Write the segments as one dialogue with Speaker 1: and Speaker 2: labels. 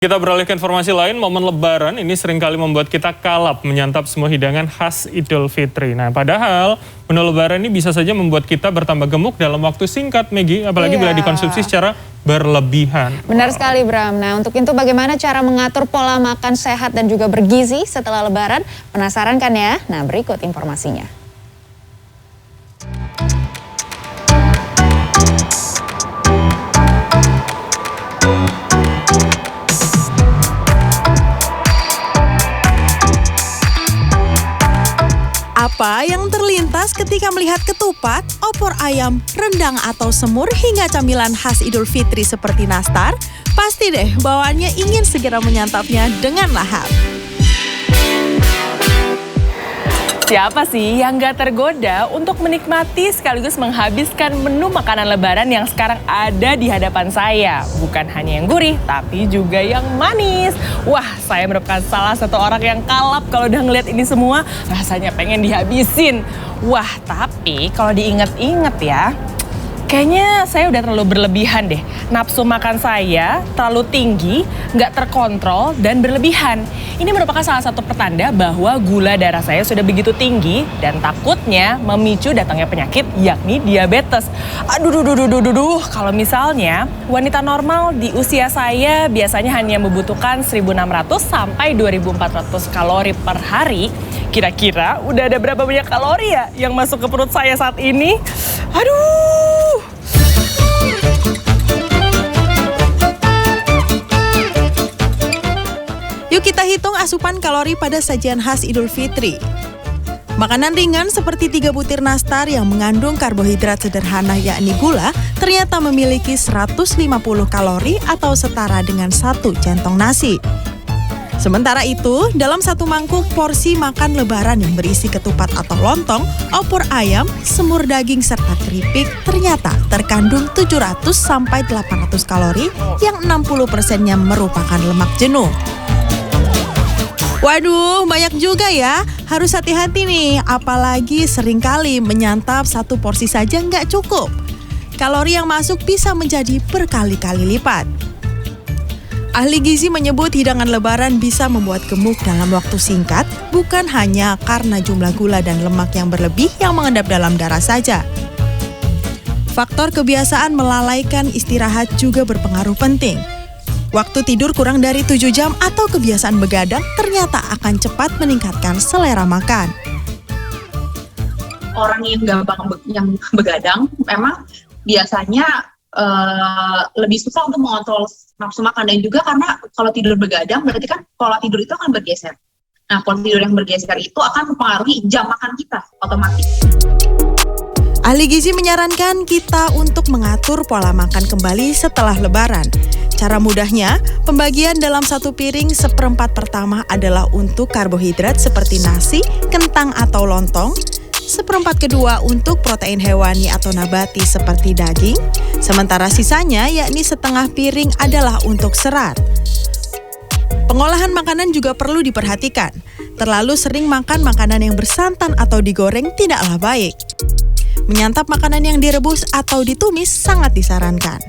Speaker 1: Kita beralih ke informasi lain, momen Lebaran ini seringkali membuat kita kalap menyantap semua hidangan khas Idul Fitri. Nah, padahal menu Lebaran ini bisa saja membuat kita bertambah gemuk dalam waktu singkat, Megi, apalagi bila dikonsumsi secara berlebihan.
Speaker 2: Benar sekali, Bram. Nah, untuk itu bagaimana cara mengatur pola makan sehat dan juga bergizi setelah Lebaran? Penasaran kan ya? Nah, berikut informasinya.
Speaker 3: Apa yang terlintas ketika melihat ketupat, opor ayam, rendang atau semur hingga camilan khas Idul Fitri seperti nastar? Pasti deh bawaannya ingin segera menyantapnya dengan lahap.
Speaker 4: Siapa sih yang gak tergoda untuk menikmati sekaligus menghabiskan menu makanan Lebaran yang sekarang ada di hadapan saya? Bukan hanya yang gurih, tapi juga yang manis. Wah, saya merupakan salah satu orang yang kalap kalau udah ngeliat ini semua. Rasanya pengen dihabisin. Wah, tapi kalau diinget-inget ya, kayaknya saya udah terlalu berlebihan deh. Nafsu makan saya terlalu tinggi, nggak terkontrol, dan berlebihan. Ini merupakan salah satu pertanda bahwa gula darah saya sudah begitu tinggi dan takutnya memicu datangnya penyakit yakni diabetes. Aduh, kalau misalnya wanita normal di usia saya biasanya hanya membutuhkan 1.600 sampai 2.400 kalori per hari. Kira-kira udah ada berapa banyak kalori ya yang masuk ke perut saya saat ini? Aduh!
Speaker 3: Yuk kita hitung asupan kalori pada sajian khas Idul Fitri. Makanan ringan seperti 3 butir nastar yang mengandung karbohidrat sederhana yakni gula ternyata memiliki 150 kalori atau setara dengan 1 centong nasi. Sementara itu, dalam satu mangkuk porsi makan Lebaran yang berisi ketupat atau lontong, opor ayam, semur daging serta keripik ternyata terkandung 700 sampai 800 kalori yang 60%-nya merupakan lemak jenuh. Waduh, banyak juga ya. Harus hati-hati nih, apalagi seringkali menyantap satu porsi saja nggak cukup. Kalori yang masuk bisa menjadi berkali-kali lipat. Ahli gizi menyebut hidangan Lebaran bisa membuat gemuk dalam waktu singkat, bukan hanya karena jumlah gula dan lemak yang berlebih yang mengendap dalam darah saja. Faktor kebiasaan melalaikan istirahat juga berpengaruh penting. Waktu tidur kurang dari 7 jam atau kebiasaan begadang ternyata akan cepat meningkatkan selera makan.
Speaker 5: Orang yang gampang yang begadang memang biasanya lebih susah untuk mengontrol nafsu makan, dan juga karena kalau tidur begadang berarti kan pola tidur itu akan bergeser. Nah, pola tidur yang bergeser itu akan mempengaruhi jam makan kita otomatis.
Speaker 3: Ahli gizi menyarankan kita untuk mengatur pola makan kembali setelah Lebaran. Cara mudahnya, pembagian dalam satu piring 1/4 pertama adalah untuk karbohidrat seperti nasi, kentang atau lontong, 1/4 kedua untuk protein hewani atau nabati seperti daging, sementara sisanya yakni setengah piring adalah untuk serat. Pengolahan makanan juga perlu diperhatikan. Terlalu sering makan makanan yang bersantan atau digoreng tidaklah baik. Menyantap makanan yang direbus atau ditumis sangat disarankan.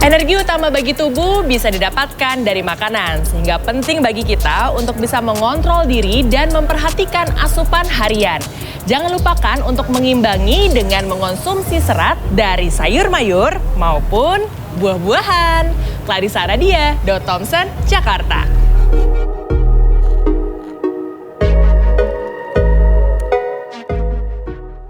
Speaker 4: Energi utama bagi tubuh bisa didapatkan dari makanan, sehingga penting bagi kita untuk bisa mengontrol diri dan memperhatikan asupan harian. Jangan lupakan untuk mengimbangi dengan mengonsumsi serat dari sayur mayur maupun buah-buahan. Clarissa Aradia, Thompson, Jakarta.